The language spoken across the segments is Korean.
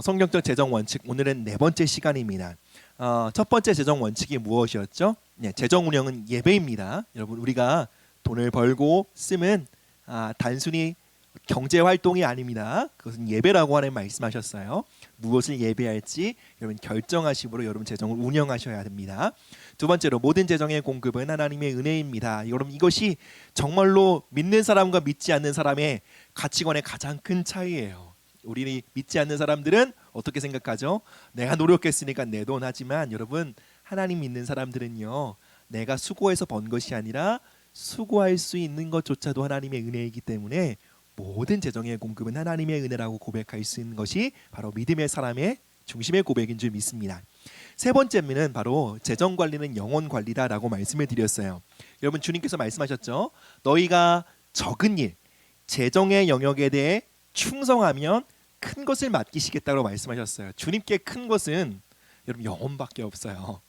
성경적 재정 원칙 오늘은 네 번째 시간입니다. 첫 번째 재정 원칙이 무엇이었죠? 네, 재정 운영은 예배입니다. 여러분 우리가 돈을 벌고 쓰면 단순히 경제 활동이 아닙니다. 그것은 예배라고 하는 말씀하셨어요. 무엇을 예배할지 여러분 결정하시므로 여러분 재정을 운영하셔야 됩니다. 두 번째로 모든 재정의 공급은 하나님의 은혜입니다. 여러분 이것이 정말로 믿는 사람과 믿지 않는 사람의 가치관의 가장 큰 차이예요. 우리 믿지 않는 사람들은 어떻게 생각하죠? 내가 노력했으니까 내 돈. 하지만 여러분 하나님 믿는 사람들은요, 내가 수고해서 번 것이 아니라 수고할 수 있는 것조차도 하나님의 은혜이기 때문에 모든 재정의 공급은 하나님의 은혜라고 고백할 수 있는 것이 바로 믿음의 사람의 중심의 고백인 줄 믿습니다. 세 번째는 바로 재정 관리는 영혼 관리다라고 말씀을 드렸어요. 여러분 주님께서 말씀하셨죠. 너희가 적은 일, 재정의 영역에 대해 충성하면 큰 것을 맡기시겠다고 말씀하셨어요. 주님께 큰 것은 여러분 영혼밖에 없어요.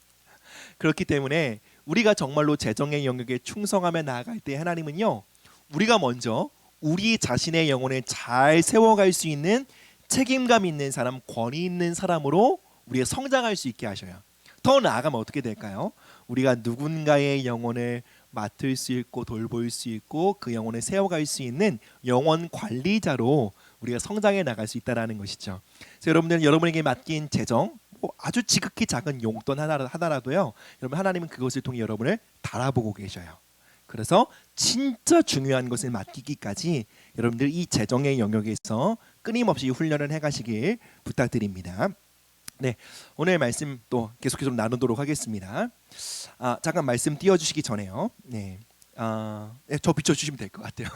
그렇기 때문에 우리가 정말로 재정의 영역에 충성하며 나아갈 때 하나님은요, 우리가 먼저 우리 자신의 영혼을 잘 세워갈 수 있는 책임감 있는 사람, 권위 있는 사람으로 우리가 성장할 수 있게 하셔요. 더 나아가면 어떻게 될까요? 우리가 누군가의 영혼을 맡을 수 있고 돌볼 수 있고 그 영혼을 세워갈 수 있는 영혼 관리자로 우리가 성장해 나갈 수 있다는 것이죠. 그래서 여러분들은 여러분에게 맡긴 재정, 아주 지극히 작은 용돈 하나라도요, 여러분 하나님은 그것을 통해 여러분을 달아보고 계셔요. 그래서 진짜 중요한 것을 맡기기까지 여러분들 이 재정의 영역에서 끊임없이 훈련을 해가시길 부탁드립니다. 네, 오늘 말씀 또 계속해서 좀 나누도록 하겠습니다. 잠깐 말씀 띄워주시기 전에요. 네, 저 비춰주시면 될 것 같아요.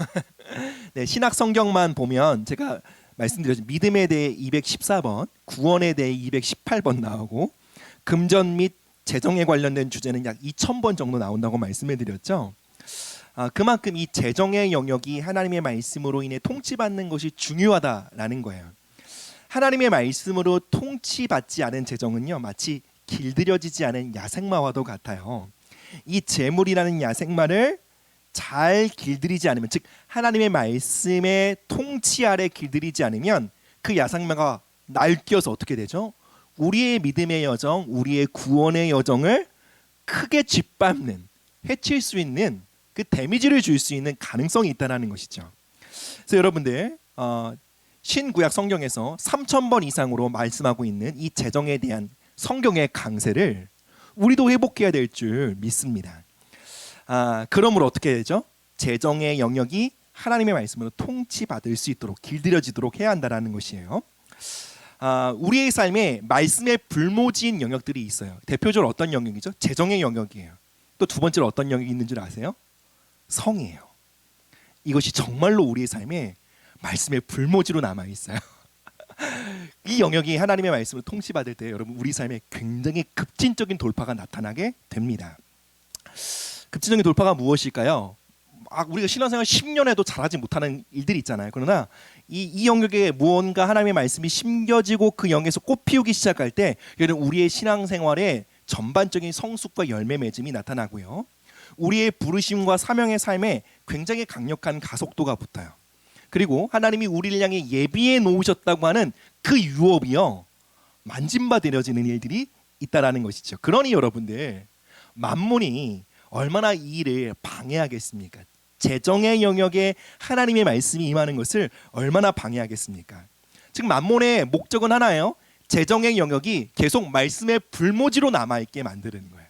네, 신약 성경만 보면 제가 말씀드렸죠. 믿음에 대해 214번, 구원에 대해 218번 나오고 금전 및 재정에 관련된 주제는 약 2000번 정도 나온다고 말씀을 드렸죠. 그만큼 이 재정의 영역이 하나님의 말씀으로 인해 통치받는 것이 중요하다라는 거예요. 하나님의 말씀으로 통치받지 않은 재정은요, 마치 길들여지지 않은 야생마와도 같아요. 이 재물이라는 야생마를 잘 길들이지 않으면, 즉 하나님의 말씀의 통치 아래 길들이지 않으면 그 야생마가 날뛰어서 어떻게 되죠? 우리의 믿음의 여정, 우리의 구원의 여정을 크게 짓밟는, 해칠 수 있는 그 데미지를 줄 수 있는 가능성이 있다는 것이죠. 그래서 여러분들 신구약 성경에서 3000번 이상으로 말씀하고 있는 이 재정에 대한 성경의 강세를 우리도 회복해야 될 줄 믿습니다. 그러므로 어떻게 되죠? 재정의 영역이 하나님의 말씀으로 통치받을 수 있도록 길들여지도록 해야 한다는 것이에요. 우리의 삶에 말씀의 불모지인 영역들이 있어요. 대표적으로 어떤 영역이죠? 재정의 영역이에요. 또 두 번째로 어떤 영역이 있는 줄 아세요? 성이에요. 이것이 정말로 우리의 삶에 말씀의 불모지로 남아 있어요. 이 영역이 하나님의 말씀으로 통치받을 때 여러분 우리 삶에 굉장히 급진적인 돌파가 나타나게 됩니다. 급진적인 돌파가 무엇일까요? 우리가 신앙생활 10년 해도 잘하지 못하는 일들이 있잖아요. 그러나 이 영역에 무언가 하나님의 말씀이 심겨지고 그 영역에서 꽃피우기 시작할 때 여러분 우리의 신앙생활에 전반적인 성숙과 열매 맺음이 나타나고요, 우리의 부르심과 사명의 삶에 굉장히 강력한 가속도가 붙어요. 그리고 하나님이 우리를 향해 예비해 놓으셨다고 하는 그 유업이요, 만진받으려지는 일들이 있다라는 것이죠. 그러니 여러분들 만몬이 얼마나 이 일을 방해하겠습니까? 재정의 영역에 하나님의 말씀이 임하는 것을 얼마나 방해하겠습니까? 즉 만몬의 목적은 하나예요. 재정의 영역이 계속 말씀의 불모지로 남아있게 만드는 거예요.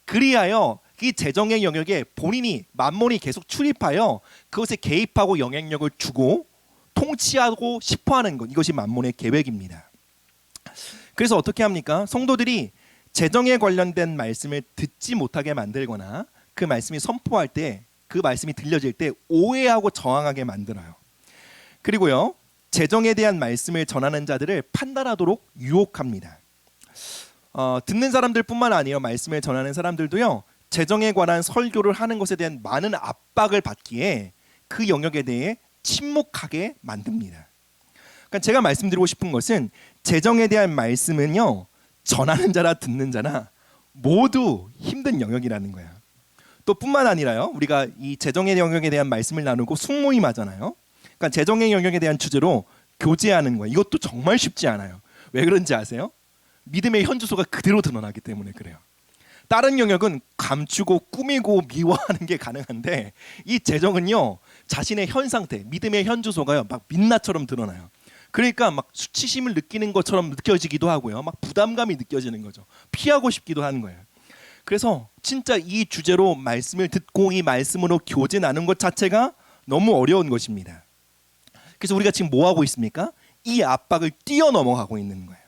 그리하여 이 재정의 영역에 본인이 만몬이 계속 출입하여 그것에 개입하고 영향력을 주고 통치하고 싶어하는 것, 이것이 만몬의 계획입니다. 그래서 어떻게 합니까? 성도들이 재정에 관련된 말씀을 듣지 못하게 만들거나 그 말씀이 선포할 때, 그 말씀이 들려질 때 오해하고 저항하게 만들어요. 그리고요, 재정에 대한 말씀을 전하는 자들을 판단하도록 유혹합니다. 듣는 사람들뿐만 아니에요, 말씀을 전하는 사람들도요, 재정에 관한 설교를 하는 것에 대한 많은 압박을 받기에 그 영역에 대해 침묵하게 만듭니다. 그러니까 제가 말씀드리고 싶은 것은 재정에 대한 말씀은요, 전하는 자나 듣는 자나 모두 힘든 영역이라는 거예요. 또 뿐만 아니라요, 우리가 이 재정의 영역에 대한 말씀을 나누고 숙모임 하잖아요. 그러니까 재정의 영역에 대한 주제로 교제하는 거예요. 이것도 정말 쉽지 않아요. 왜 그런지 아세요? 믿음의 현주소가 그대로 드러나기 때문에 그래요. 다른 영역은 감추고 꾸미고 미워하는 게 가능한데 이 재정은요, 자신의 현 상태, 믿음의 현주소가요 막 민낯처럼 드러나요. 그러니까 막 수치심을 느끼는 것처럼 느껴지기도 하고요, 막 부담감이 느껴지는 거죠. 피하고 싶기도 하는 거예요. 그래서 진짜 이 주제로 말씀을 듣고 이 말씀으로 교제 나눈 것 자체가 너무 어려운 것입니다. 그래서 우리가 지금 뭐 하고 있습니까? 이 압박을 뛰어넘어가고 있는 거예요.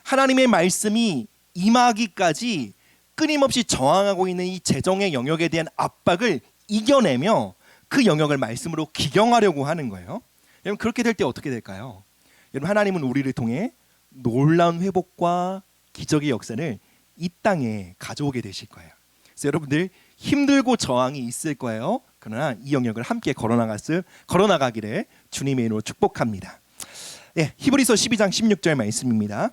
하나님의 말씀이 임하기까지 끊임없이 저항하고 있는 이 재정의 영역에 대한 압박을 이겨내며 그 영역을 말씀으로 기경하려고 하는 거예요. 여러분, 그렇게 될 때 어떻게 될까요? 여러분, 하나님은 우리를 통해 놀라운 회복과 기적의 역사를 이 땅에 가져오게 되실 거예요. 그래서 여러분들 힘들고 저항이 있을 거예요. 그러나 이 영역을 함께 걸어나가기를 주님의 이름으로 축복합니다. 네, 히브리서 12장 16절 말씀입니다.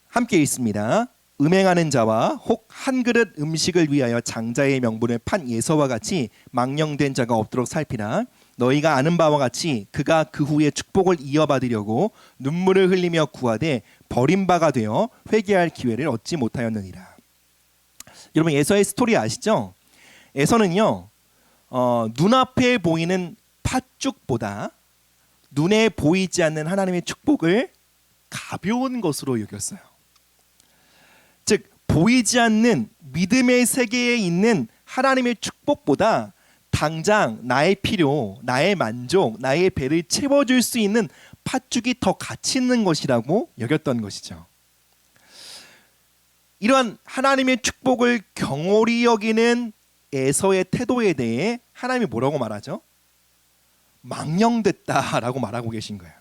함께 읽습니다. 음행하는 자와 혹 한 그릇 음식을 위하여 장자의 명분을 판 예서와 같이 망령된 자가 없도록 살피라. 너희가 아는 바와 같이 그가 그 후에 축복을 이어받으려고 눈물을 흘리며 구하되 버림바가 되어 회개할 기회를 얻지 못하였느니라. 여러분, 에서의 스토리 아시죠? 에서는요, 눈앞에 보이는 팥죽보다 눈에 보이지 않는 하나님의 축복을 가벼운 것으로 여겼어요. 즉, 보이지 않는 믿음의 세계에 있는 하나님의 축복보다 당장 나의 필요, 나의 만족, 나의 배를 채워줄 수 있는 팥죽이 더 가치 있는 것이라고 여겼던 것이죠. 이러한 하나님의 축복을 경홀히 여기는 에서의 태도에 대해 하나님이 뭐라고 말하죠? 망령됐다라고 말하고 계신 거예요.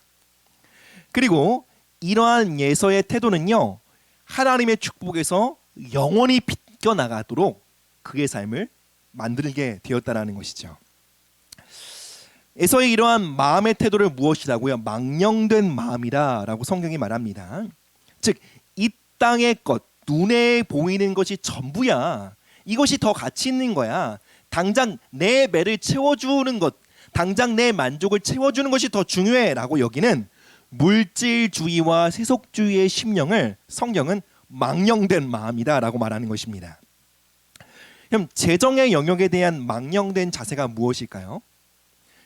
그리고 이러한 에서의 태도는요, 하나님의 축복에서 영원히 비껴나가도록 그의 삶을 만들게 되었다라는 것이죠. 에서의 이러한 마음의 태도를 무엇이라고요? 망령된 마음이라고 성경이 말합니다. 즉, 이 땅의 것, 눈에 보이는 것이 전부야. 이것이 더 가치 있는 거야. 당장 내 배를 채워주는 것, 당장 내 만족을 채워주는 것이 더 중요해라고 여기는 물질주의와 세속주의의 심령을 성경은 망령된 마음이다라고 말하는 것입니다. 그럼 재정의 영역에 대한 망령된 자세가 무엇일까요?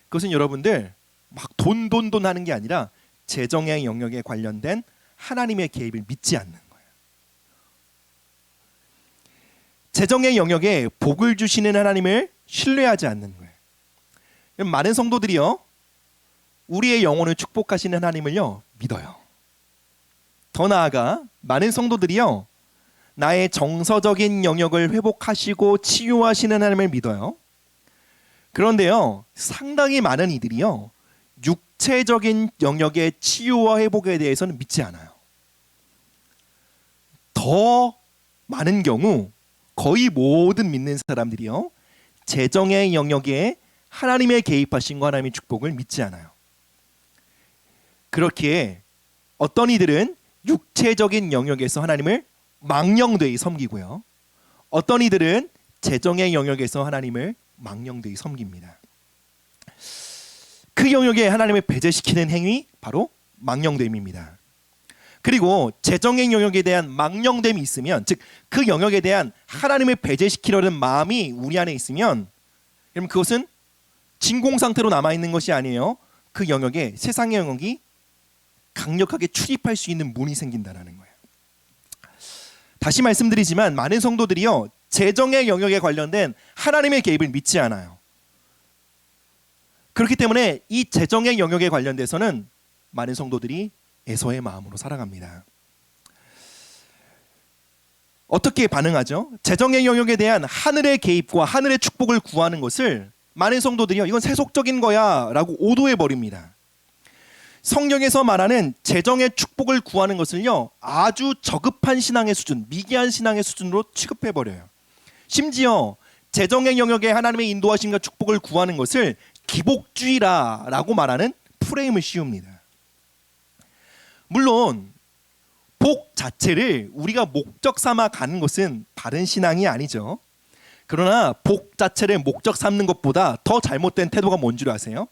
그것은 여러분들 막 돈 하는 게 아니라 재정의 영역에 관련된 하나님의 개입을 믿지 않는 거예요. 재정의 영역에 복을 주시는 하나님을 신뢰하지 않는 거예요. 많은 성도들이요, 우리의 영혼을 축복하시는 하나님을요 믿어요. 더 나아가 많은 성도들이요, 나의 정서적인 영역을 회복하시고 치유하시는 하나님을 믿어요. 그런데요, 상당히 많은 이들이요, 육체적인 영역의 치유와 회복에 대해서는 믿지 않아요. 더 많은 경우 거의 모든 믿는 사람들이요, 재정의 영역에 하나님의 개입하심과 하나님의 축복을 믿지 않아요. 그렇기에 어떤 이들은 육체적인 영역에서 하나님을 망령되이 섬기고요, 어떤 이들은 재정의 영역에서 하나님을 망령되이 섬깁니다. 그 영역에 하나님을 배제시키는 행위, 바로 망령됨입니다. 그리고 재정의 영역에 대한 망령됨이 있으면, 즉 그 영역에 대한 하나님을 배제시키려는 마음이 우리 안에 있으면, 그럼 그것은 진공 상태로 남아있는 것이 아니에요. 그 영역에 세상의 영역이 강력하게 출입할 수 있는 문이 생긴다는 거예요. 다시 말씀드리지만 많은 성도들이요, 재정의 영역에 관련된 하나님의 개입을 믿지 않아요. 그렇기 때문에 이 재정의 영역에 관련돼서는 많은 성도들이 에서의 마음으로 살아갑니다. 어떻게 반응하죠? 재정의 영역에 대한 하늘의 개입과 하늘의 축복을 구하는 것을 많은 성도들이요, 이건 세속적인 거야 라고 오도해 버립니다. 성경에서 말하는 재정의 축복을 구하는 것을요, 아주 저급한 신앙의 수준, 미개한 신앙의 수준으로 취급해 버려요. 심지어 재정의 영역에 하나님의 인도하심과 축복을 구하는 것을 기복주의라고 말하는 프레임을 씌웁니다. 물론 복 자체를 우리가 목적 삼아 가는 것은 바른 신앙이 아니죠. 그러나 복 자체를 목적 삼는 것보다 더 잘못된 태도가 뭔 줄 아세요?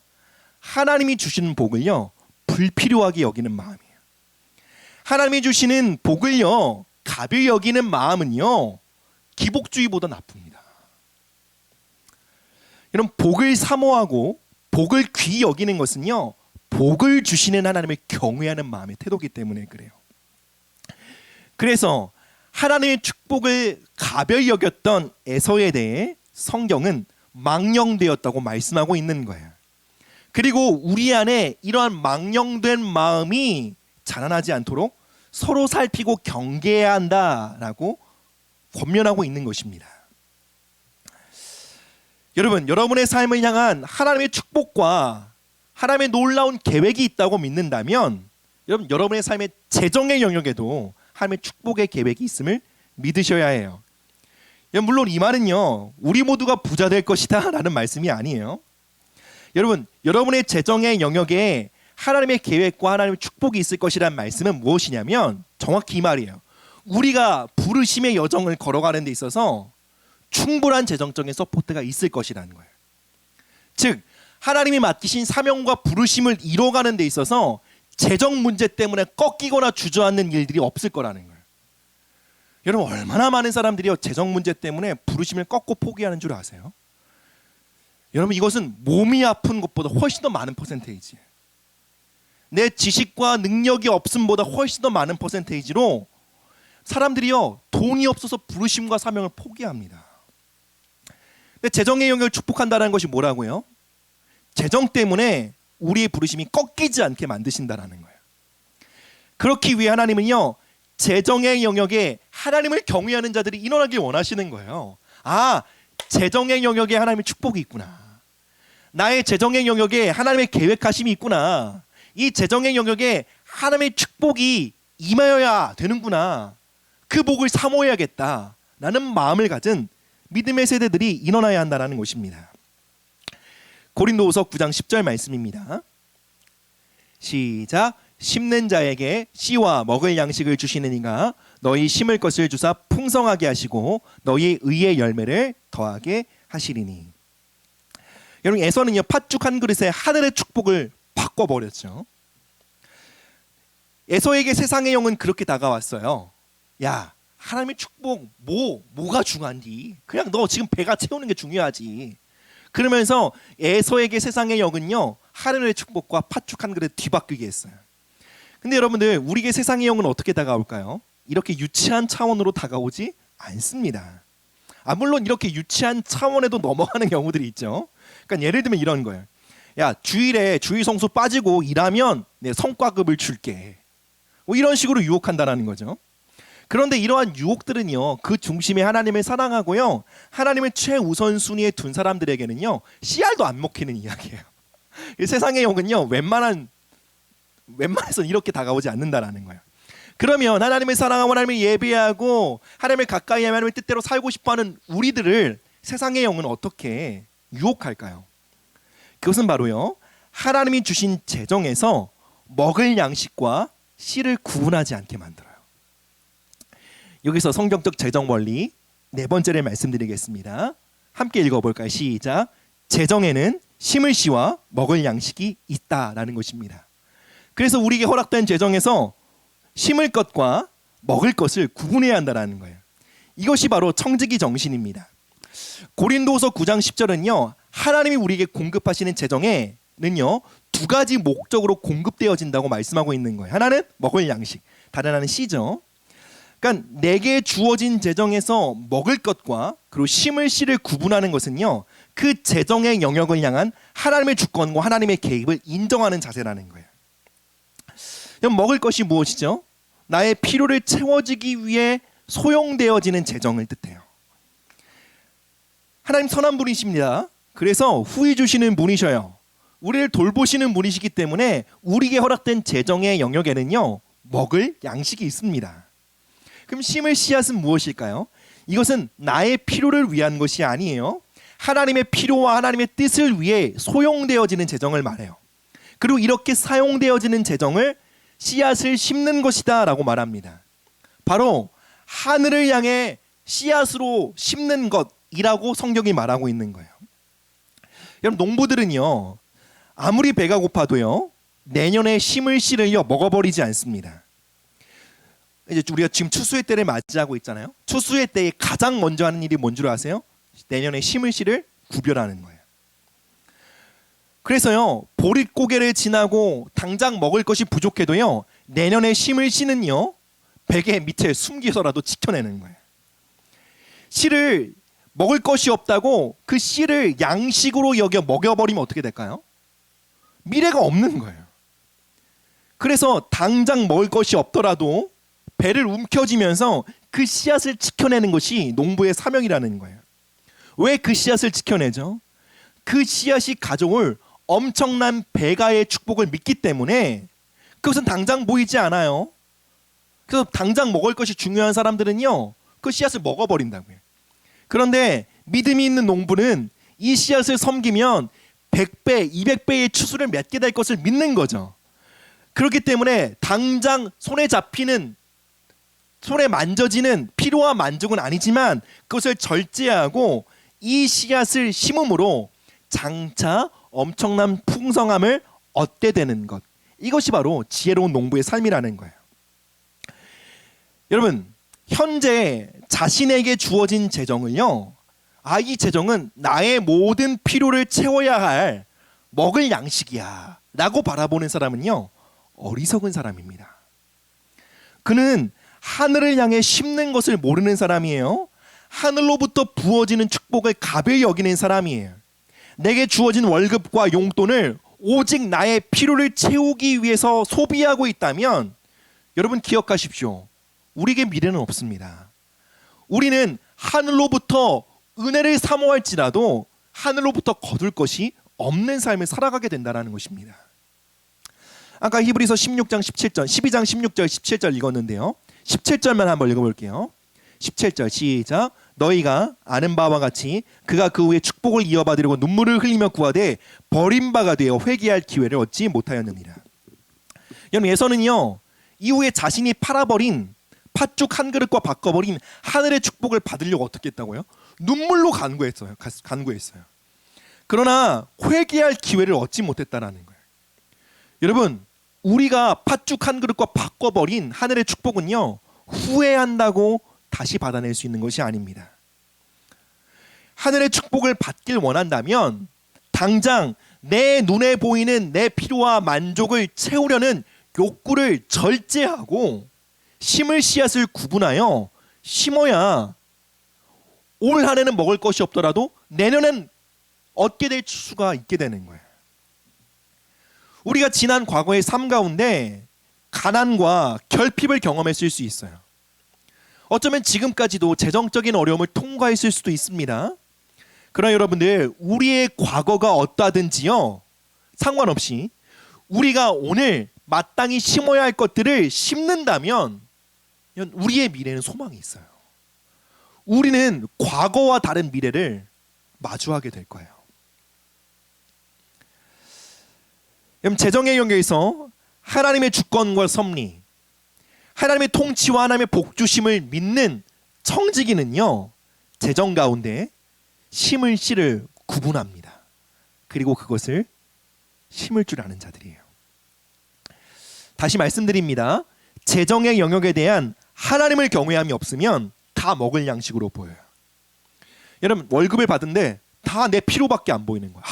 하나님이 주시는 복을요 불필요하게 여기는 마음이에요. 하나님이 주시는 복을요 가벼이 여기는 마음은요 기복주의보다 나쁩니다. 이런 복을 사모하고 복을 귀히 여기는 것은요 복을 주시는 하나님을 경외하는 마음의 태도이기 때문에 그래요. 그래서 하나님의 축복을 가벼이 여겼던 에서에 대해 성경은 망령되었다고 말씀하고 있는 거예요. 그리고 우리 안에 이러한 망령된 마음이 자라나지 않도록 서로 살피고 경계해야 한다라고 권면하고 있는 것입니다. 여러분, 여러분의 삶을 향한 하나님의 축복과 하나님의 놀라운 계획이 있다고 믿는다면 여러분, 여러분의 삶의 재정의 영역에도 하나님의 축복의 계획이 있음을 믿으셔야 해요. 물론 이 말은요 우리 모두가 부자 될 것이다 라는 말씀이 아니에요. 여러분, 여러분의 재정의 영역에 하나님의 계획과 하나님의 축복이 있을 것이라는 말씀은 무엇이냐면 정확히 이 말이에요. 우리가 부르심의 여정을 걸어가는 데 있어서 충분한 재정적인 서포트가 있을 것이라는 거예요. 즉 하나님이 맡기신 사명과 부르심을 이뤄가는 데 있어서 재정 문제 때문에 꺾이거나 주저앉는 일들이 없을 거라는 거예요. 여러분, 얼마나 많은 사람들이 재정 문제 때문에 부르심을 꺾고 포기하는 줄 아세요? 여러분, 이것은 몸이 아픈 것보다 훨씬 더 많은 퍼센테이지예요. 내 지식과 능력이 없음보다 훨씬 더 많은 퍼센테이지로 사람들이요 돈이 없어서 부르심과 사명을 포기합니다. 근데 재정의 영역을 축복한다는 것이 뭐라고요? 재정 때문에 우리의 부르심이 꺾이지 않게 만드신다라는 거예요. 그렇기 위해 하나님은요 재정의 영역에 하나님을 경외하는 자들이 일어나길 원하시는 거예요. 아, 재정의 영역에 하나님의 축복이 있구나. 나의 재정의 영역에 하나님의 계획하심이 있구나. 이 재정의 영역에 하나님의 축복이 임하여야 되는구나. 그 복을 사모해야겠다라는 마음을 가진 믿음의 세대들이 일어나야 한다는 것입니다. 고린도후서 9장 10절 말씀입니다. 시작. 심는 자에게 씨와 먹을 양식을 주시는 이가 너희 심을 것을 주사 풍성하게 하시고 너희 의의 열매를 더하게 하시리니. 여러분, 에서는요 팥죽 한 그릇에 하늘의 축복을 바꿔버렸죠. 에서에게 세상의 영은 그렇게 다가왔어요. 야, 하나님의 축복 뭐가 중요한디? 그냥 너 지금 배가 채우는 게 중요하지. 그러면서 에서에게 세상의 영은요 하늘의 축복과 팥죽 한 그릇 뒤바뀌게 했어요. 근데 여러분들, 우리에게 세상의 영은 어떻게 다가올까요? 이렇게 유치한 차원으로 다가오지 않습니다. 물론 이렇게 유치한 차원에도 넘어가는 경우들이 있죠. 그러니까 예를 들면 이런 거예요. 야, 주일에 주일 성수 빠지고 일하면 내 성과급을 줄게. 뭐 이런 식으로 유혹한다라는 거죠. 그런데 이러한 유혹들은요 그 중심에 하나님을 사랑하고요 하나님을 최우선순위에 둔 사람들에게는요 씨알도 안 먹히는 이야기예요. 세상의 영은요 웬만해서 이렇게 다가오지 않는다라는 거예요. 그러면 하나님을 사랑하고 하나님을 예배하고 하나님을 가까이 하며 하나님의 뜻대로 살고 싶어하는 우리들을 세상의 영은 어떻게 유혹할까요? 그것은 바로요 하나님이 주신 재정에서 먹을 양식과 씨를 구분하지 않게 만들어요. 여기서 성경적 재정 원리 네 번째를 말씀드리겠습니다. 함께 읽어볼까요? 시작. 재정에는 심을 씨와 먹을 양식이 있다라는 것입니다. 그래서 우리에게 허락된 재정에서 심을 것과 먹을 것을 구분해야 한다는 거예요. 이것이 바로 청지기 정신입니다. 고린도후서 9장 10절은요 하나님이 우리에게 공급하시는 재정에는요 두 가지 목적으로 공급되어진다고 말씀하고 있는 거예요. 하나는 먹을 양식, 다른 하나는 씨죠. 그러니까 내게 주어진 재정에서 먹을 것과 그리고 심을 씨를 구분하는 것은요 그 재정의 영역을 향한 하나님의 주권과 하나님의 개입을 인정하는 자세라는 거예요. 그럼 먹을 것이 무엇이죠? 나의 필요를 채워지기 위해 소용되어지는 재정을 뜻해요. 하나님 선한 분이십니다. 그래서 후히 주시는 분이셔요. 우리를 돌보시는 분이시기 때문에 우리에게 허락된 재정의 영역에는요 먹을 양식이 있습니다. 그럼 심을 씨앗은 무엇일까요? 이것은 나의 필요를 위한 것이 아니에요. 하나님의 필요와 하나님의 뜻을 위해 소용되어지는 재정을 말해요. 그리고 이렇게 사용되어지는 재정을 씨앗을 심는 것이다 라고 말합니다. 바로 하늘을 향해 씨앗으로 심는 것이라고 성경이 말하고 있는 거예요. 여러분, 농부들은요 아무리 배가 고파도요, 내년에 심을 씨를요 먹어버리지 않습니다. 이제 우리가 지금 추수의 때를 맞이하고 있잖아요. 추수의 때에 가장 먼저 하는 일이 뭔 줄 아세요? 내년에 심을 씨를 구별하는 거예요. 그래서요, 보릿고개를 지나고 당장 먹을 것이 부족해도요, 내년에 심을 씨는요 베개 밑에 숨겨서라도 지켜내는 거예요. 씨를 먹을 것이 없다고 그 씨를 양식으로 여겨 먹여버리면 어떻게 될까요? 미래가 없는 거예요. 그래서 당장 먹을 것이 없더라도 배를 움켜쥐면서 그 씨앗을 지켜내는 것이 농부의 사명이라는 거예요. 왜 그 씨앗을 지켜내죠? 그 씨앗이 가져올 엄청난 배가의 축복을 믿기 때문에 그것은 당장 보이지 않아요. 그래서 당장 먹을 것이 중요한 사람들은요, 그 씨앗을 먹어버린다고요. 그런데 믿음이 있는 농부는 이 씨앗을 섬기면 100배, 200배의 추수를 맺게 될 것을 믿는 거죠. 그렇기 때문에 당장 손에 잡히는, 손에 만져지는 피로와 만족은 아니지만 그것을 절제하고 이 씨앗을 심음으로 장차 엄청난 풍성함을 얻게 되는 것, 이것이 바로 지혜로운 농부의 삶이라는 거예요. 여러분, 현재 자신에게 주어진 재정을요, 이 재정은 나의 모든 필요를 채워야 할 먹을 양식이야 라고 바라보는 사람은요, 어리석은 사람입니다. 그는 하늘을 향해 심는 것을 모르는 사람이에요. 하늘로부터 부어지는 축복을 가벼이 여기는 사람이에요. 내게 주어진 월급과 용돈을 오직 나의 필요를 채우기 위해서 소비하고 있다면 여러분 기억하십시오. 우리에게 미래는 없습니다. 우리는 하늘로부터 은혜를 사모할지라도 하늘로부터 거둘 것이 없는 삶을 살아가게 된다는 것입니다. 아까 히브리서 16장 17절, 12장 16절 17절 읽었는데요. 17절만 한번 읽어볼게요. 17절 시작. 너희가 아는 바와 같이 그가 그 후에 축복을 이어받으려고 눈물을 흘리며 구하되 버림바가 되어 회개할 기회를 얻지 못하였느니라. 여러분, 예서는요, 이후에 자신이 팔아버린 팥죽 한 그릇과 바꿔버린 하늘의 축복을 받으려고 어떻게 했다고요? 눈물로 간구했어요. 그러나 회개할 기회를 얻지 못했다라는 거예요. 여러분, 우리가 팥죽 한 그릇과 바꿔버린 하늘의 축복은요, 후회한다고 다시 받아낼 수 있는 것이 아닙니다. 하늘의 축복을 받길 원한다면 당장 내 눈에 보이는 내 필요와 만족을 채우려는 욕구를 절제하고 심을 씨앗을 구분하여 심어야 올 한 해는 먹을 것이 없더라도 내년엔 얻게 될 수가 있게 되는 거예요. 우리가 지난 과거의 삶 가운데 가난과 결핍을 경험했을 수 있어요. 어쩌면 지금까지도 재정적인 어려움을 통과했을 수도 있습니다. 그러나 여러분들, 우리의 과거가 어떠하든지요, 상관없이 우리가 오늘 마땅히 심어야 할 것들을 심는다면 우리의 미래는 소망이 있어요. 우리는 과거와 다른 미래를 마주하게 될 거예요. 재정의 영역에서 하나님의 주권과 섭리, 하나님의 통치와 하나님의 복주심을 믿는 청지기는요, 재정 가운데 심을 씨를 구분합니다. 그리고 그것을 심을 줄 아는 자들이에요. 다시 말씀드립니다. 재정의 영역에 대한 하나님을 경외함이 없으면 다 먹을 양식으로 보여요. 여러분, 월급을 받은데 다 내 필요밖에 안 보이는 거야.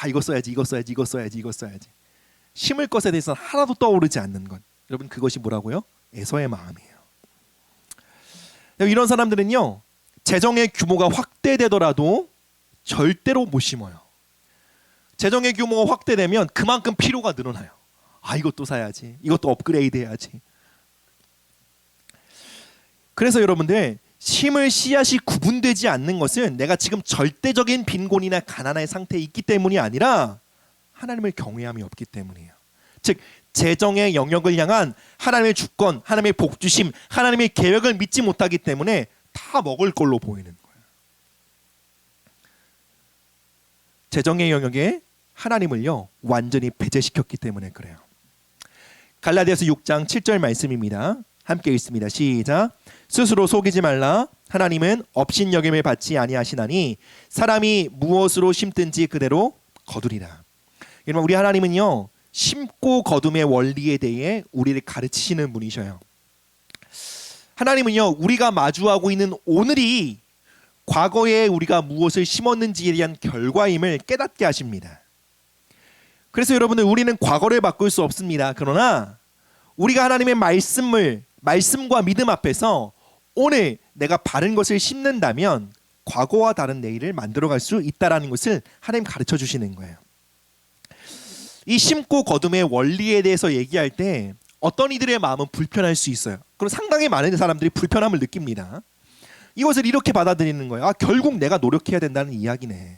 이거 써야지, 이거 써야지, 이거 써야지, 이거 써야지. 심을 것에 대해서는 하나도 떠오르지 않는 것. 여러분, 그것이 뭐라고요? 에서의 마음이에요. 이런 사람들은요, 재정의 규모가 확대되더라도 절대로 못 심어요. 재정의 규모가 확대되면 그만큼 필요가 늘어나요. 이것도 사야지, 이것도 업그레이드 해야지. 그래서 여러분들, 심을 씨앗이 구분되지 않는 것은 내가 지금 절대적인 빈곤이나 가난의 상태에 있기 때문이 아니라 하나님을 경외함이 없기 때문이에요. 즉, 재정의 영역을 향한 하나님의 주권, 하나님의 복주심, 하나님의 계획을 믿지 못하기 때문에 다 먹을 걸로 보이는 거예요. 재정의 영역에 하나님을요, 완전히 배제시켰기 때문에 그래요. 갈라디아서 6장 7절 말씀입니다. 함께 읽습니다. 시작. 스스로 속이지 말라. 하나님은 업신여김을 받지 아니하시나니 사람이 무엇으로 심든지 그대로 거두리라. 여러분, 우리 하나님은요, 심고 거둠의 원리에 대해 우리를 가르치시는 분이셔요. 하나님은요, 우리가 마주하고 있는 오늘이 과거에 우리가 무엇을 심었는지에 대한 결과임을 깨닫게 하십니다. 그래서 여러분들, 우리는 과거를 바꿀 수 없습니다. 그러나 우리가 하나님의 말씀과 믿음 앞에서 오늘 내가 바른 것을 심는다면 과거와 다른 내일을 만들어갈 수 있다라는 것을 하나님 가르쳐 주시는 거예요. 이 심고 거둠의 원리에 대해서 얘기할 때 어떤 이들의 마음은 불편할 수 있어요. 그럼 상당히 많은 사람들이 불편함을 느낍니다. 이것을 이렇게 받아들이는 거예요. 결국 내가 노력해야 된다는 이야기네.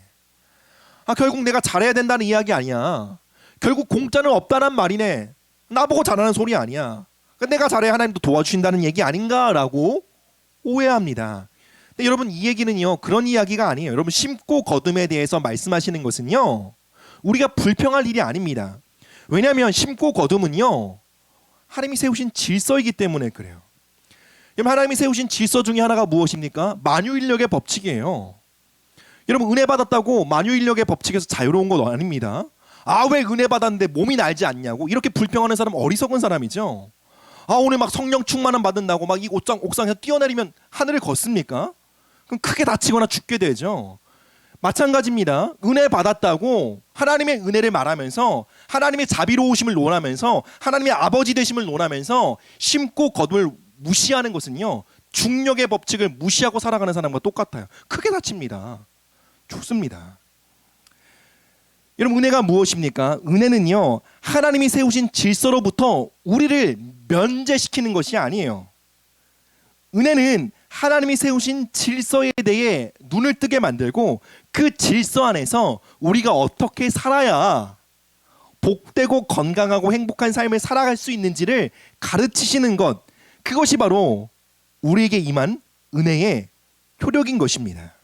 결국 내가 잘해야 된다는 이야기 아니야. 결국 공짜는 없다는 말이네. 나보고 잘하는 소리 아니야. 내가 잘해야 하나님도 도와주신다는 얘기 아닌가라고 오해합니다. 근데 여러분, 이 얘기는요, 그런 이야기가 아니에요. 여러분, 심고 거둠에 대해서 말씀하시는 것은요, 우리가 불평할 일이 아닙니다. 왜냐하면 심고 거둠은요, 하나님이 세우신 질서이기 때문에 그래요. 여러분, 하나님이 세우신 질서 중에 하나가 무엇입니까? 만유인력의 법칙이에요. 여러분, 은혜 받았다고 만유인력의 법칙에서 자유로운 건 아닙니다. 왜 은혜 받았는데 몸이 날지 않냐고 이렇게 불평하는 사람은 어리석은 사람이죠. 오늘 막 성령 충만함 받는다고 막 이 옥상에서 뛰어내리면 하늘을 걷습니까? 그럼 크게 다치거나 죽게 되죠. 마찬가지입니다. 은혜 받았다고 하나님의 은혜를 말하면서 하나님의 자비로우심을 논하면서 하나님의 아버지 되심을 논하면서 심고 거둠을 무시하는 것은요, 중력의 법칙을 무시하고 살아가는 사람과 똑같아요. 크게 다칩니다. 죽습니다. 여러분, 은혜가 무엇입니까? 은혜는요, 하나님이 세우신 질서로부터 우리를 면제시키는 것이 아니에요. 은혜는 하나님이 세우신 질서에 대해 눈을 뜨게 만들고 그 질서 안에서 우리가 어떻게 살아야 복되고 건강하고 행복한 삶을 살아갈 수 있는지를 가르치시는 것, 그것이 바로 우리에게 임한 은혜의 효력인 것입니다.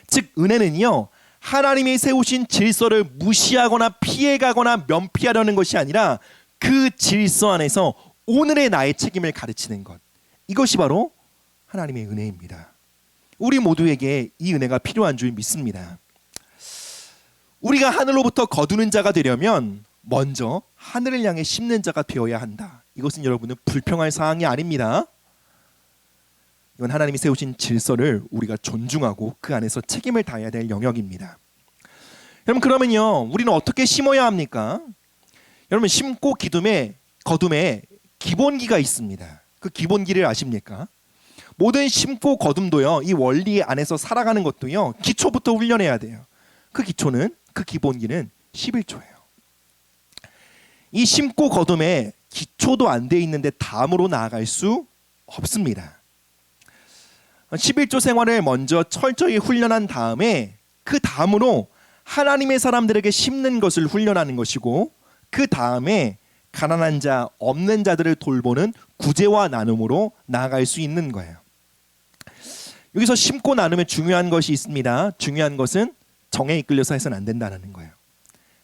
즉, 은혜는요, 하나님이 세우신 질서를 무시하거나 피해가거나 면피하려는 것이 아니라 그 질서 안에서 오늘의 나의 책임을 가르치는 것, 이것이 바로 하나님의 은혜입니다. 우리 모두에게 이 은혜가 필요한 줄 믿습니다. 우리가 하늘로부터 거두는 자가 되려면 먼저 하늘을 향해 심는 자가 되어야 한다. 이것은 여러분은 불평할 사항이 아닙니다. 이건 하나님이 세우신 질서를 우리가 존중하고 그 안에서 책임을 다해야 될 영역입니다. 여러분, 그러면요, 우리는 어떻게 심어야 합니까? 여러분, 심고 거둠에 기본기가 있습니다. 그 기본기를 아십니까? 모든 심고 거둠도요, 이 원리 안에서 살아가는 것도요, 기초부터 훈련해야 돼요. 그 기본기는 11조예요. 이 심고 거둠에 기초도 안 돼 있는데 다음으로 나아갈 수 없습니다. 11조 생활을 먼저 철저히 훈련한 다음에 그 다음으로 하나님의 사람들에게 심는 것을 훈련하는 것이고, 그 다음에 가난한 자, 없는 자들을 돌보는 구제와 나눔으로 나아갈 수 있는 거예요. 여기서 심고 나눔에 중요한 것이 있습니다. 중요한 것은 정에 이끌려서 해서는 안 된다는 거예요.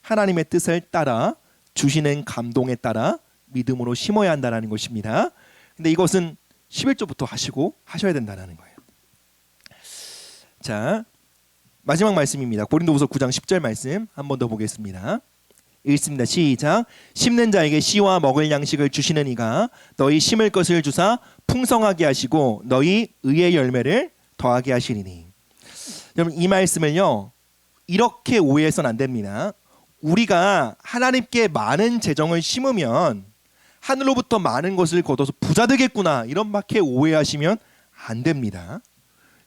하나님의 뜻을 따라 주시는 감동에 따라 믿음으로 심어야 한다는 것입니다. 근데 이것은 11조부터 하셔야 된다는 거예요. 자, 마지막 말씀입니다. 고린도후서 9장 10절 말씀 한 번 더 보겠습니다. 읽습니다. 시작. 심는 자에게 씨와 먹을 양식을 주시는 이가 너희 심을 것을 주사 풍성하게 하시고 너희 의의 열매를 더하게 하시리니. 여러분, 이 말씀을요, 이렇게 오해해서는 안 됩니다. 우리가 하나님께 많은 재정을 심으면 하늘로부터 많은 것을 거둬서 부자 되겠구나, 이런밖에 오해하시면 안 됩니다.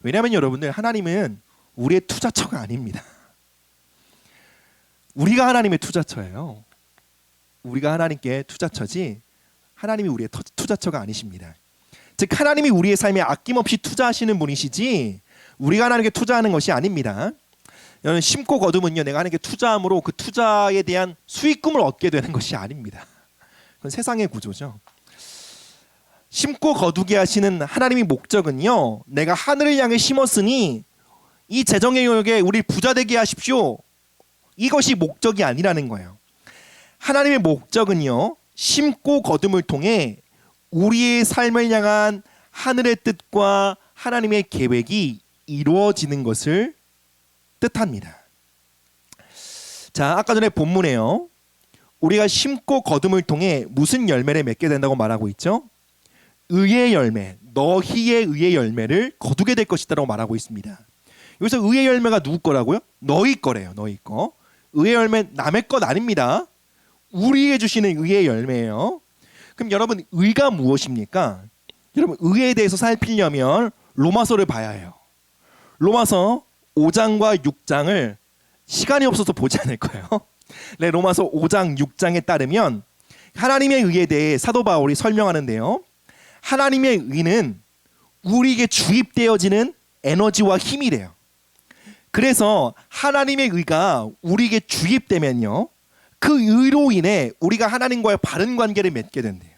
왜냐하면 여러분들, 하나님은 우리의 투자처가 아닙니다. 우리가 하나님의 투자처예요. 우리가 하나님께 투자처지 하나님이 우리의 투자처가 아니십니다. 즉, 하나님이 우리의 삶에 아낌없이 투자하시는 분이시지 우리가 하나님께 투자하는 것이 아닙니다. 여러분, 심고 거두면요, 내가 하나님께 투자함으로 그 투자에 대한 수익금을 얻게 되는 것이 아닙니다. 그건 세상의 구조죠. 심고 거두게 하시는 하나님의 목적은요, 내가 하늘을 향해 심었으니 이 재정의 영역에 우리 부자 되게 하십시오, 이것이 목적이 아니라는 거예요. 하나님의 목적은요, 심고 거둠을 통해 우리의 삶을 향한 하늘의 뜻과 하나님의 계획이 이루어지는 것을 뜻합니다. 자, 아까 전에 본문에요. 우리가 심고 거둠을 통해 무슨 열매를 맺게 된다고 말하고 있죠? 의의 열매, 너희의 의의 열매를 거두게 될 것이다라고 말하고 있습니다. 여기서 의의 열매가 누구 거라고요? 너희 거래요. 너희 거. 의의 열매 남의 것 아닙니다. 우리에게 주시는 의의 열매예요. 그럼 여러분, 의가 무엇입니까? 여러분, 의에 대해서 살피려면 로마서를 봐야 해요. 로마서 5장과 6장을 시간이 없어서 보지 않을 거예요. 네, 로마서 5장 6장에 따르면 하나님의 의에 대해 사도 바울이 설명하는데요. 하나님의 의는 우리에게 주입되어지는 에너지와 힘이래요. 그래서 하나님의 의가 우리에게 주입되면요, 그 의로 인해 우리가 하나님과의 바른 관계를 맺게 된대요.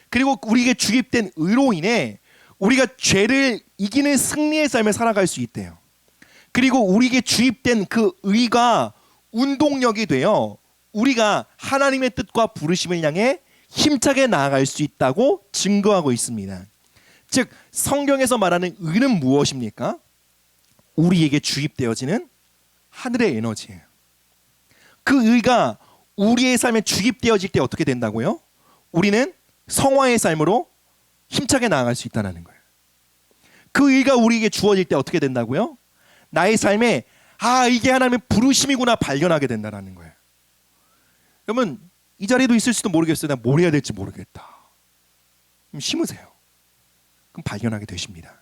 그리고 우리에게 주입된 의로 인해 우리가 죄를 이기는 승리의 삶을 살아갈 수 있대요. 그리고 우리에게 주입된 그 의가 운동력이 되어 우리가 하나님의 뜻과 부르심을 향해 힘차게 나아갈 수 있다고 증거하고 있습니다. 즉, 성경에서 말하는 의는 무엇입니까? 우리에게 주입되어지는 하늘의 에너지예요. 그 의가 우리의 삶에 주입되어질 때 어떻게 된다고요? 우리는 성화의 삶으로 힘차게 나아갈 수 있다는 거예요. 그 의가 우리에게 주어질 때 어떻게 된다고요? 나의 삶에 이게 하나님의 부르심이구나 발견하게 된다는 거예요. 여러분, 이 자리에도 있을 수도 모르겠어요. 나 뭘 해야 될지 모르겠다. 그럼 심으세요. 그럼 발견하게 되십니다.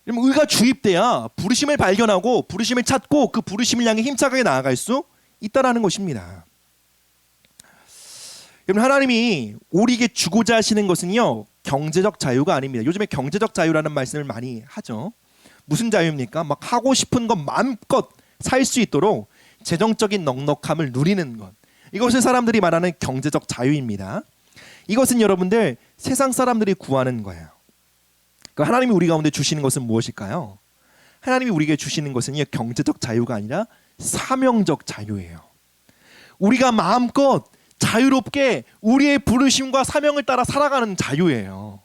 여러분, 의가 주입돼야 부르심을 발견하고 부르심을 찾고 그 부르심을 향해 힘차게 나아갈 수 있다는 것입니다. 여러분, 하나님이 우리에게 주고자 하시는 것은요, 경제적 자유가 아닙니다. 요즘에 경제적 자유라는 말씀을 많이 하죠. 무슨 자유입니까? 막 하고 싶은 것 마음껏 살 수 있도록 재정적인 넉넉함을 누리는 것. 이것을 사람들이 말하는 경제적 자유입니다. 이것은 여러분들 세상 사람들이 구하는 거예요. 그러니까 하나님이 우리 가운데 주시는 것은 무엇일까요? 하나님이 우리에게 주시는 것은요, 경제적 자유가 아니라 사명적 자유예요. 우리가 마음껏 자유롭게 우리의 부르심과 사명을 따라 살아가는 자유예요.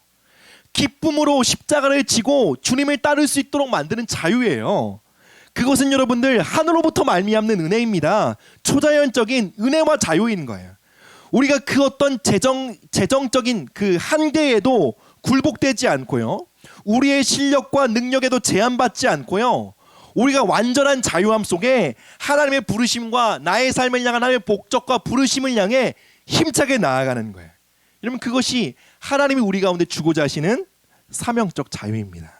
기쁨으로 십자가를 지고 주님을 따를 수 있도록 만드는 자유예요. 그것은 여러분들 하늘로부터 말미암는 은혜입니다. 초자연적인 은혜와 자유인 거예요. 우리가 그 어떤 재정적인 그 한계에도 굴복되지 않고요, 우리의 실력과 능력에도 제한받지 않고요, 우리가 완전한 자유함 속에 하나님의 부르심과 나의 삶을 향한 하나님의 목적과 부르심을 향해 힘차게 나아가는 거예요. 여러분, 그것이 하나님이 우리 가운데 주고자 하시는 사명적 자유입니다.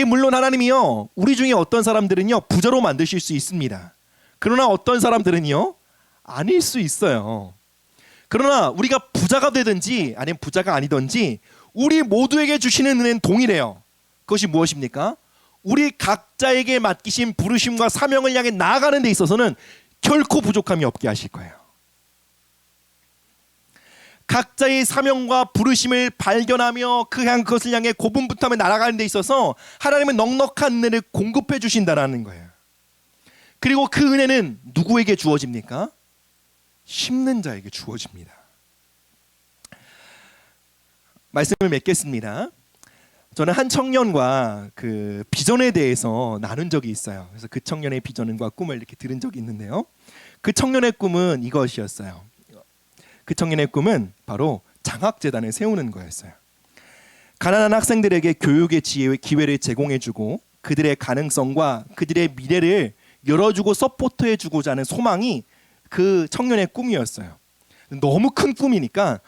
물론 하나님이요, 우리 중에 어떤 사람들은요 부자로 만드실 수 있습니다. 그러나 어떤 사람들은요 아닐 수 있어요. 그러나 우리가 부자가 되든지 아니면 부자가 아니든지 우리 모두에게 주시는 은혜는 동일해요. 그것이 무엇입니까? 우리 각자에게 맡기신 부르심과 사명을 향해 나아가는 데 있어서는 결코 부족함이 없게 하실 거예요. 각자의 사명과 부르심을 발견하며 그것을 향해 고분분투하며 날아가는 데 있어서 하나님은 넉넉한 은혜를 공급해 주신다는 거예요. 그리고 그 은혜는 누구에게 주어집니까? 심는 자에게 주어집니다. 말씀을 맺겠습니다. 저는 한 청년과 그 비전에 대해서 나눈 적이 있어요. 그래서 그 청년의 비전과 꿈을 이렇게 들은 적이 있는데요. 그 청년의 꿈은 이것이었어요. 그 청년의 꿈은 바로 장학재단을 세우는 거였어요. 가난한 학생들에게 교육의 기회를 제공해주고 그들의 가능성과 그들의 미래를 열어주고 서포트해주고자 하는 소망이 그 청년의 꿈이었어요. 너무 큰 꿈이니까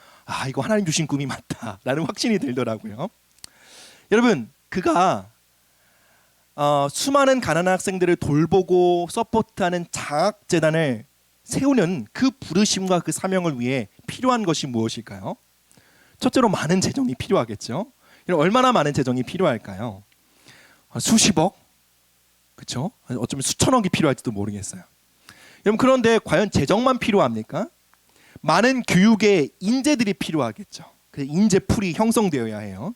이거 하나님 주신 꿈이 맞다라는 확신이 들더라고요. 여러분, 그가 수많은 가난한 학생들을 돌보고 서포트하는 장학재단을 세우는 그 부르심과 그 사명을 위해 필요한 것이 무엇일까요? 첫째로 많은 재정이 필요하겠죠. 얼마나 많은 재정이 필요할까요? 수십억? 그렇죠? 어쩌면 수천억이 필요할지도 모르겠어요. 여러분, 그런데 과연 재정만 필요합니까? 많은 교육의 인재들이 필요하겠죠. 그 인재풀이 형성되어야 해요.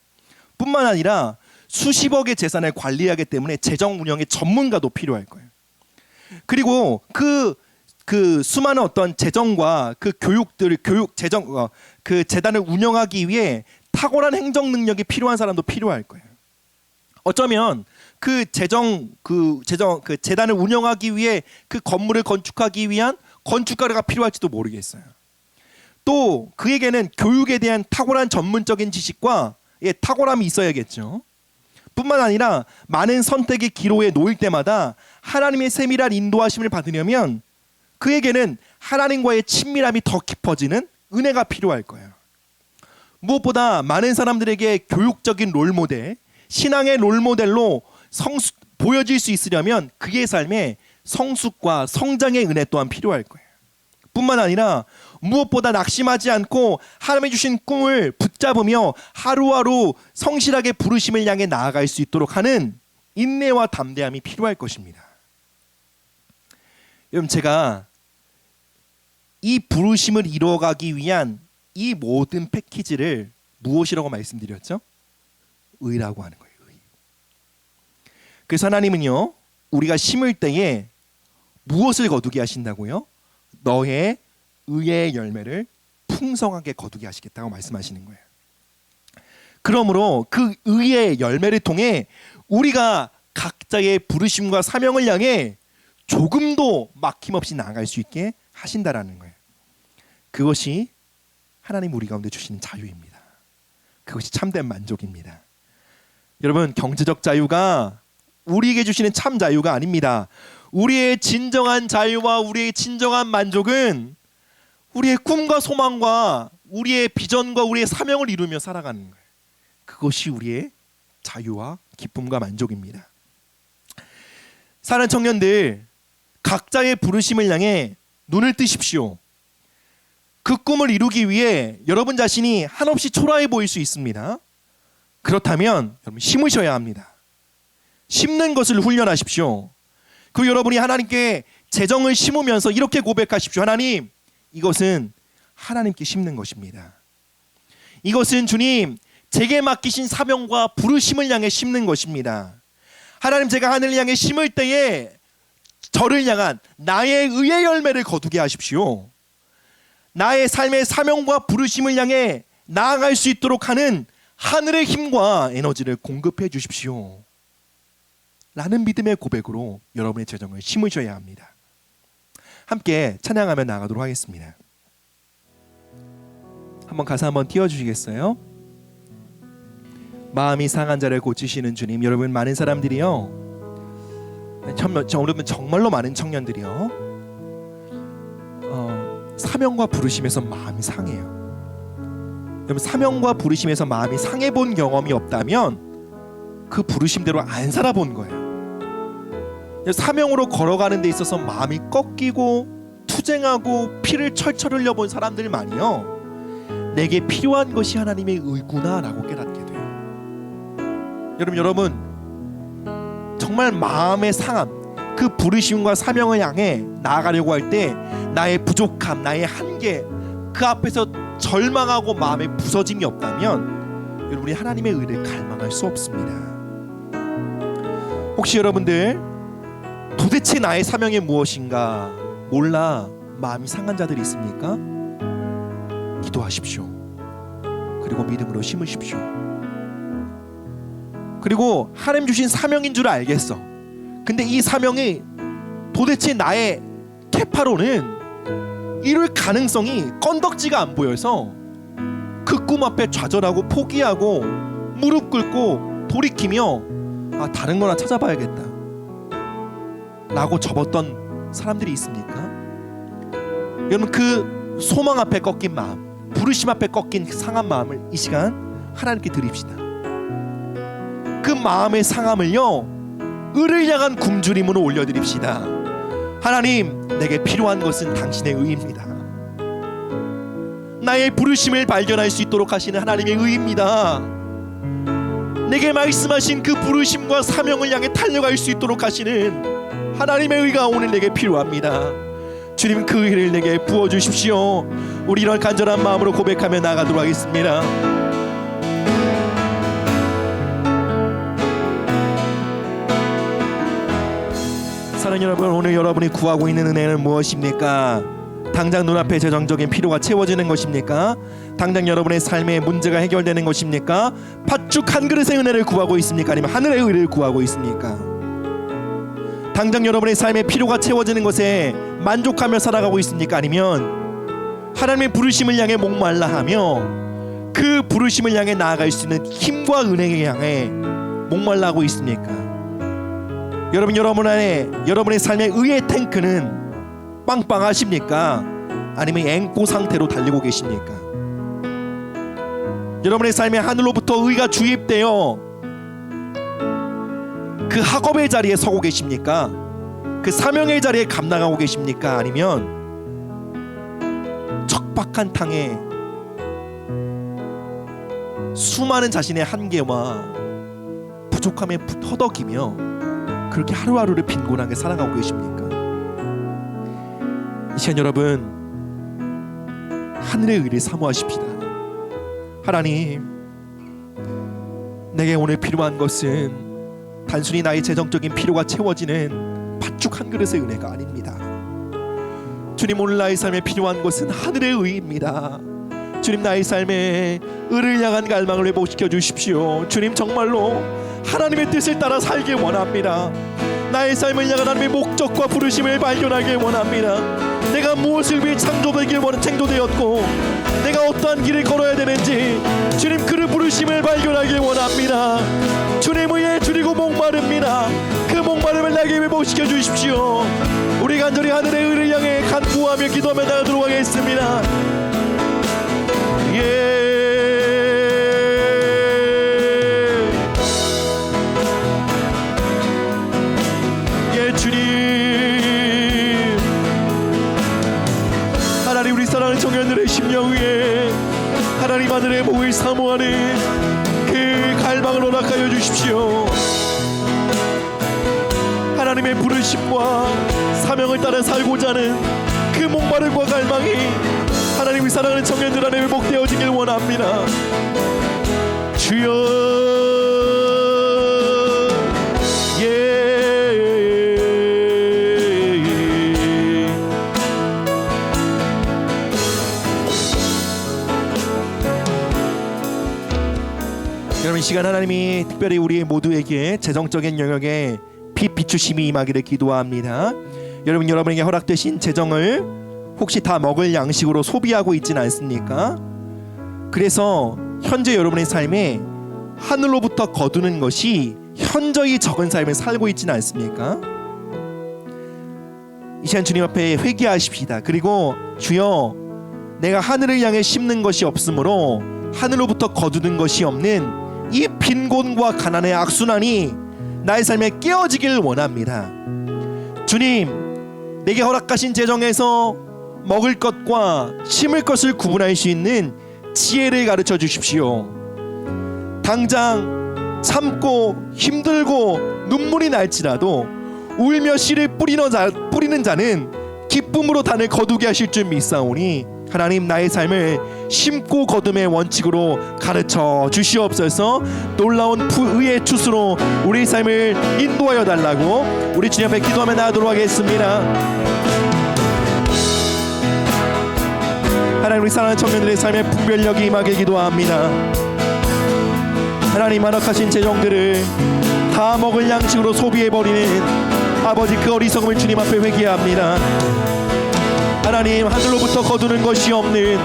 뿐만 아니라 수십억의 재산을 관리하기 때문에 재정 운영의 전문가도 필요할 거예요. 그리고 그 수많은 어떤 재정과 그 그 재단을 운영하기 위해 탁월한 행정 능력이 필요한 사람도 필요할 거예요. 어쩌면 그 재단을 운영하기 위해 그 건물을 건축하기 위한 건축가가 필요할지도 모르겠어요. 또 그에게는 교육에 대한 탁월한 전문적인 지식과 탁월함이 있어야겠죠. 뿐만 아니라 많은 선택의 기로에 놓일 때마다 하나님의 세밀한 인도하심을 받으려면 그에게는 하나님과의 친밀함이 더 깊어지는 은혜가 필요할 거예요. 무엇보다 많은 사람들에게 교육적인 롤모델, 신앙의 롤모델로 보여질 수 있으려면 그의 삶에 성숙과 성장의 은혜 또한 필요할 거예요. 뿐만 아니라 무엇보다 낙심하지 않고 하나님이 주신 꿈을 붙잡으며 하루하루 성실하게 부르심을 향해 나아갈 수 있도록 하는 인내와 담대함이 필요할 것입니다. 여러분, 제가 이 부르심을 이루어가기 위한 이 모든 패키지를 무엇이라고 말씀드렸죠? 의라고 하는 거예요. 의. 그래서 하나님은요, 우리가 심을 때에 무엇을 거두게 하신다고요? 너의 의의 열매를 풍성하게 거두게 하시겠다고 말씀하시는 거예요. 그러므로 그 의의 열매를 통해 우리가 각자의 부르심과 사명을 향해 조금도 막힘없이 나아갈 수 있게 하신다라는 거예요. 그것이 하나님 우리 가운데 주시는 자유입니다. 그것이 참된 만족입니다. 여러분, 경제적 자유가 우리에게 주시는 참 자유가 아닙니다. 우리의 진정한 자유와 우리의 진정한 만족은 우리의 꿈과 소망과 우리의 비전과 우리의 사명을 이루며 살아가는 거예요. 그것이 우리의 자유와 기쁨과 만족입니다. 사는 청년들, 각자의 부르심을 향해 눈을 뜨십시오. 그 꿈을 이루기 위해 여러분 자신이 한없이 초라해 보일 수 있습니다. 그렇다면 여러분, 심으셔야 합니다. 심는 것을 훈련하십시오. 그 여러분이 하나님께 재정을 심으면서 이렇게 고백하십시오. 하나님, 이것은 하나님께 심는 것입니다. 이것은 주님, 제게 맡기신 사명과 부르심을 향해 심는 것입니다. 하나님, 제가 하늘을 향해 심을 때에 저를 향한 나의 의의 열매를 거두게 하십시오. 나의 삶의 사명과 부르심을 향해 나아갈 수 있도록 하는 하늘의 힘과 에너지를 공급해 주십시오. 라는 믿음의 고백으로 여러분의 재정을 심으셔야 합니다. 함께 찬양하며 나가도록 하겠습니다. 한번 가사 한번 띄워주시겠어요? 마음이 상한 자를 고치시는 주님. 여러분, 많은 사람들이요, 여러분 정말로 많은 청년들이요, 사명과 부르심에서 마음이 상해요. 여러분, 사명과 부르심에서 마음이 상해본 경험이 없다면 그 부르심대로 안 살아본 거예요. 사명으로 걸어가는 데 있어서 마음이 꺾이고 투쟁하고 피를 철철 흘려본 사람들만이요, 내게 필요한 것이 하나님의 의구나 라고 깨닫게 돼요. 여러분 정말 마음의 상함, 그 부르심과 사명을 향해 나아가려고 할 때 나의 부족함, 나의 한계, 그 앞에서 절망하고 마음에 부서짐이 없다면 여러분이 하나님의 의를 갈망할 수 없습니다. 혹시 여러분들 도대체 나의 사명이 무엇인가 몰라 마음이 상한 자들이 있습니까? 기도하십시오. 그리고 믿음으로 심으십시오. 그리고 하나님 주신 사명인 줄 알겠어. 근데 이 사명이 도대체 나의 캐파로는 이룰 가능성이 건덕지가 안 보여서 그 꿈 앞에 좌절하고 포기하고 무릎 꿇고 돌이키며 다른 거나 찾아봐야겠다 라고 접었던 사람들이 있습니까? 여러분, 그 소망 앞에 꺾인 마음, 부르심 앞에 꺾인 상한 마음을 이 시간 하나님께 드립시다. 그 마음의 상함을요, 의를 향한 굶주림으로 올려드립시다. 하나님, 내게 필요한 것은 당신의 의입니다. 나의 부르심을 발견할 수 있도록 하시는 하나님의 의입니다. 내게 말씀하신 그 부르심과 사명을 향해 달려갈 수 있도록 하시는 하나님의 의가 오늘 내게 필요합니다. 주님, 그 의를 내게 부어주십시오. 우리 이런 간절한 마음으로 고백하며 나가도록 하겠습니다. 사랑하는 여러분, 오늘 여러분이 구하고 있는 은혜는 무엇입니까? 당장 눈앞에 재정적인 필요가 채워지는 것입니까? 당장 여러분의 삶의 문제가 해결되는 것입니까? 팥죽 한 그릇의 은혜를 구하고 있습니까? 아니면 하늘의 의를 구하고 있습니까? 당장 여러분의 삶의 필요가 채워지는 것에 만족하며 살아가고 있습니까? 아니면 하나님의 부르심을 향해 목말라 하며 그 부르심을 향해 나아갈 수 있는 힘과 은혜를 향해 목말라 하고 있습니까? 여러분의 삶의 의의 탱크는 빵빵하십니까? 아니면 앵꼬 상태로 달리고 계십니까? 여러분의 삶에 하늘로부터 의가 주입되어 그 학업의 자리에 서고 계십니까? 그 사명의 자리에 감당하고 계십니까? 아니면 척박한 땅에 수많은 자신의 한계와 부족함에 허덕이며 그렇게 하루하루를 빈곤하게 살아가고 계십니까? 이 시간 여러분, 하늘의 의를 사모하십시다. 하나님, 내게 오늘 필요한 것은 단순히 나의 재정적인 필요가 채워지는 팥죽 한 그릇의 은혜가 아닙니다. 주님, 오늘 나의 삶에 필요한 것은 하늘의 의입니다. 주님, 나의 삶에 의를 향한 갈망을 회복시켜 주십시오. 주님, 정말로 하나님의 뜻을 따라 살길 원합니다. 나의 삶을 향한 하나님의 목적과 부르심을 발견하길 원합니다. 내가 무엇을 위해 창조되었고 내가 어떠한 길을 걸어야 되는지 주님, 그 부르심을 발견하길 원합니다. 주님 위해 줄이고 목마릅니다. 그 목마름을 나에게 회복시켜 주십시오. 우리 간절히 하늘의 의를 향해 간구하며 기도하며 나가도록 하겠습니다. 주님, 하나님, 우리 사랑하는 청년들의 심령 위에 하나님 하늘의 복을 사모하는 그 갈망을 허락하여 주십시오. 하나님의 부르심과 사명을 따라 살고자 하는 그 목마름과 갈망이 하나님이 사랑하는 청년들 안에 회복되어지길 원합니다. 주여, 여러분, 이 시간 하나님이 특별히 우리 모두에게 재정적인 영역에 빛 비추심이 임하기를 기도합니다. 여러분에게 허락되신 재정을 혹시 다 먹을 양식으로 소비하고 있지는 않습니까? 그래서 현재 여러분의 삶에 하늘로부터 거두는 것이 현저히 적은 삶을 살고 있지는 않습니까? 이 시간 주님 앞에 회개하십시다. 그리고 주여, 내가 하늘을 향해 심는 것이 없으므로 하늘로부터 거두는 것이 없는 이 빈곤과 가난의 악순환이 나의 삶에 깨어지길 원합니다. 주님, 내게 허락하신 재정에서 먹을 것과 심을 것을 구분할 수 있는 지혜를 가르쳐 주십시오. 당장 참고 힘들고 눈물이 날지라도 울며 씨를 뿌리는 자는 기쁨으로 단을 거두게 하실 줄 믿사오니 하나님, 나의 삶을 심고 거둠의 원칙으로 가르쳐 주시옵소서. 놀라운 의의 추수로 우리 삶을 인도하여 달라고 우리 주님 앞에 기도하며 나아가도록 하겠습니다. 하나님, 우리 사랑하는 청년들의 삶에 분별력이 임하게 기도합니다. 하나님, 허락하신 재정들을 다 먹을 양식으로 소비해버리는 아버지, 그 어리석음을 주님 앞에 회개합니다. 하나님, 하늘로부터 거두는 것이 없는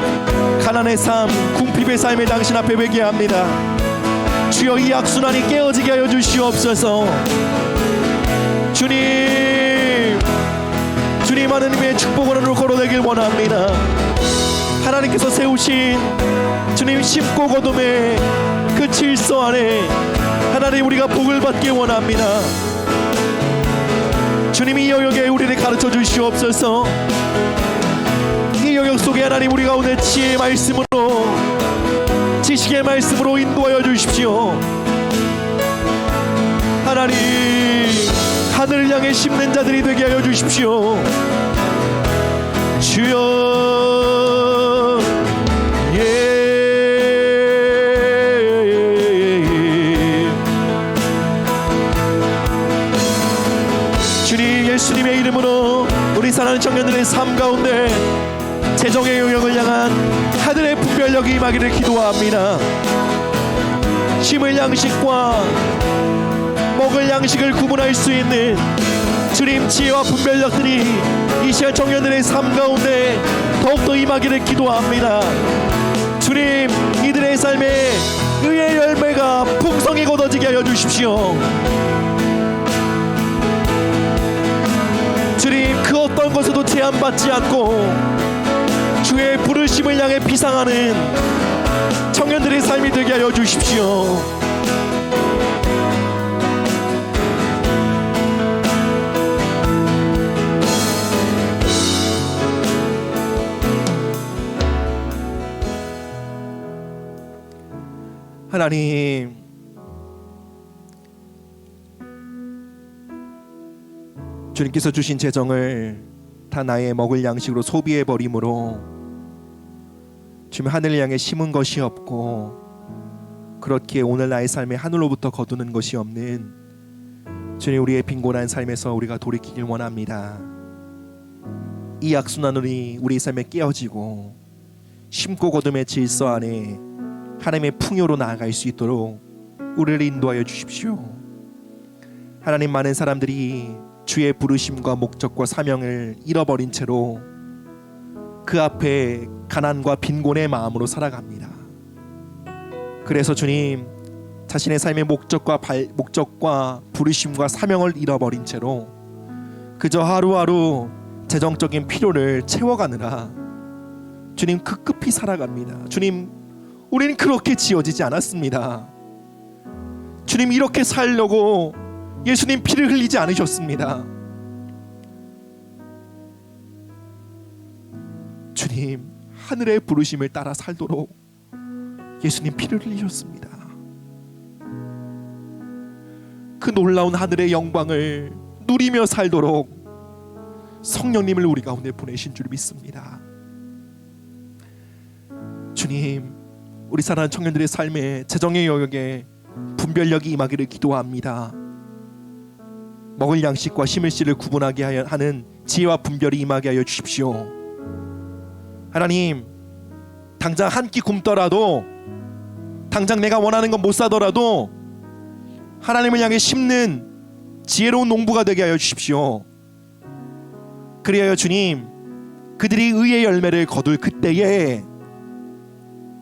가난의 삶, 궁핍의 삶을 당신 앞에 회개합니다. 주여, 이 악순환이 깨어지게 하여 주시옵소서. 주님, 하나님의 축복으로 걸어내길 원합니다. 하나님께서 세우신 주님 심고 거둠의 그 질서 안에 하나님, 우리가 복을 받길 원합니다. 주님이 이 영역에 우리를 가르쳐 주시옵소서. 이 영역 속에 하나님, 우리가 오늘 지혜의 말씀으로, 지식의 말씀으로 인도하여 주십시오. 하나님, 하늘을 향해 심는 자들이 되게 하여 주십시오. 주여, 주님, 예수님의 이름으로 우리 사랑하는 청년들의 삶 가운데 재정의 영역을 향한 하늘의 분별력이 임하기를 기도합니다. 심을 양식과 먹을 양식을 구분할 수 있는 주님 지혜와 분별력들이 이 시간 청년들의 삶 가운데 더욱더 임하기를 기도합니다. 주님, 이들의 삶에 의의 열매가 풍성히 거둬지게 하여 주십시오. 주님, 그 어떤 것에도 제한받지 않고 주의 부르심을 향해 비상하는 청년들의 삶이 되게 하여 주십시오. 하나님, 주님께서 주신 재정을 다 나의 먹을 양식으로 소비해 버림으로 주님 하늘을 향해 심은 것이 없고 그렇기에 오늘 나의 삶에 하늘로부터 거두는 것이 없는 주님, 우리의 빈곤한 삶에서 우리가 돌이키길 원합니다. 이 악순환이 우리 삶에 깨어지고 심고 거둠의 질서 안에 하나님의 풍요로 나아갈 수 있도록 우리를 인도하여 주십시오. 하나님, 많은 사람들이 주의 부르심과 목적과 사명을 잃어버린 채로 그 앞에 가난과 빈곤의 마음으로 살아갑니다. 그래서 주님, 자신의 삶의 목적과 부르심과 사명을 잃어버린 채로 그저 하루하루 재정적인 필요를 채워가느라 주님 급급히 살아갑니다. 주님, 우리는 그렇게 지어지지 않았습니다. 주님, 이렇게 살려고 예수님 피를 흘리지 않으셨습니다. 주님, 하늘의 부르심을 따라 살도록 예수님 피를 흘리셨습니다. 그 놀라운 하늘의 영광을 누리며 살도록 성령님을 우리 가운데 보내신 줄 믿습니다. 주님, 우리 사랑하는 청년들의 삶에 재정의 영역에 분별력이 임하기를 기도합니다. 먹을 양식과 심을 씨를 구분하게 하는 지혜와 분별이 임하게 하여 주십시오. 하나님, 당장 한 끼 굶더라도, 당장 내가 원하는 건 못 사더라도 하나님을 향해 심는 지혜로운 농부가 되게 하여 주십시오. 그리하여 주님, 그들이 의의 열매를 거둘 그때에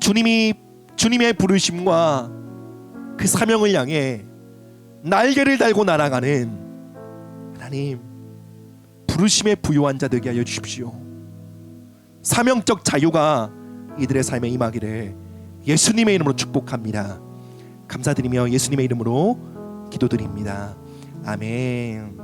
주님의 부르심과 그 사명을 향해 날개를 달고 날아가는 하나님, 부르심에 부요한 자 되게 하여 주십시오. 사명적 자유가 이들의 삶에 임하기를 예수님의 이름으로 축복합니다. 감사드리며 예수님의 이름으로 기도드립니다. 아멘.